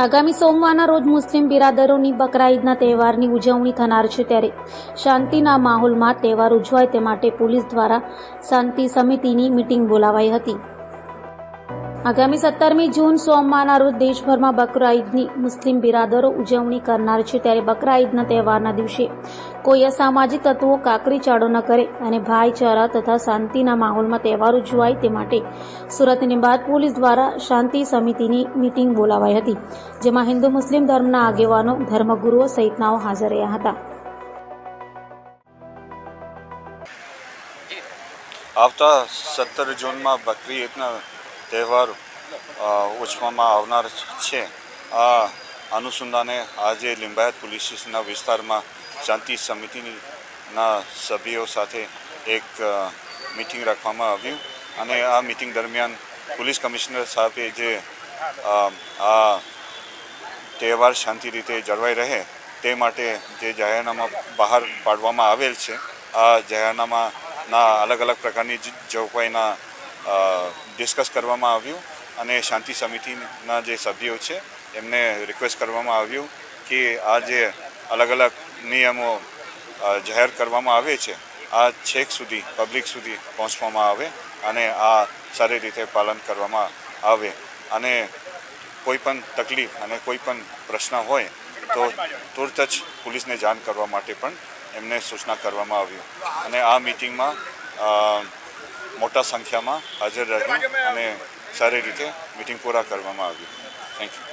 આગામી સોમવારના રોજ મુસ્લિમ બિરાદરોની બકરા ઈદના તહેવારની ઉજવણી થનાર છે, ત્યારે શાંતિના માહોલમાં તહેવાર ઉજવાય તે માટે પોલીસ દ્વારા શાંતિ સમિતિની મીટિંગ બોલાવાઈ હતી। આગામી 17મી જૂન સોમવારના રોજ દેશભરમાં બકરા ઈદની મુસ્લિમ બિરાદરો ઉજવણી કરનાર છે, ત્યારે બકરા ઈદના તહેવારના દિવસે કોઈ અસામાજિક તત્વો કાકરી ચાળો ન કરે અને ભાઈચારા તથા શાંતિના માહોલમાં તહેવાર ઉજવાય તે માટે સુરત નિમબાદ પોલીસ દ્વારા શાંતિ સમિતિની મીટિંગ બોલાવાઈ હતી, જેમાં હિન્દુ મુસ્લિમ ધર્મના આગેવાનો, ધર્મગુરુઓ સહિતનાઓ હાજર રહ્યા હતા। આવતા 17 જૂનમાં બકરી ઈદના તહેવાર ઉજવવામાં આવનાર છે। આ અનુસંધાને આજે લિંબાયત પોલીસ સ્ટેશનના વિસ્તારમાં શાંતિ સમિતિના સભ્યો સાથે એક મીટિંગ રાખવામાં આવ્યું અને આ મીટિંગ દરમિયાન પોલીસ કમિશનર સાહેબે જે આ તહેવાર શાંતિ રીતે જળવાઈ રહે તે માટે જે જાહેરનામા બહાર પાડવામાં આવેલ છે, આ જાહેરનામાના અલગ અલગ પ્રકારની જોગવાઈના ડિસ્કસ કરવામાં આવ્યું અને શાંતિ સમિતિના જે સભ્યો છે એમને રિક્વેસ્ટ કરવામાં આવ્યું કે આ જે અલગ અલગ નિયમો જાહેર કરવામાં આવે છે આ છેક સુધી પબ્લિક સુધી પહોંચવામાં આવે અને આ સારી રીતે પાલન કરવામાં આવે અને કોઈ પણ તકલીફ અને કોઈ પણ પ્રશ્ન હોય તો તુરત જ પોલીસને જાણ કરવા માટે પણ એમને સૂચના કરવામાં આવ્યું અને આ મીટિંગમાં મોટા સંખ્યામાં હાજર રહ્યું અને સારી રીતે મીટિંગ પૂરા કરવામાં આવ્યું। Thank you.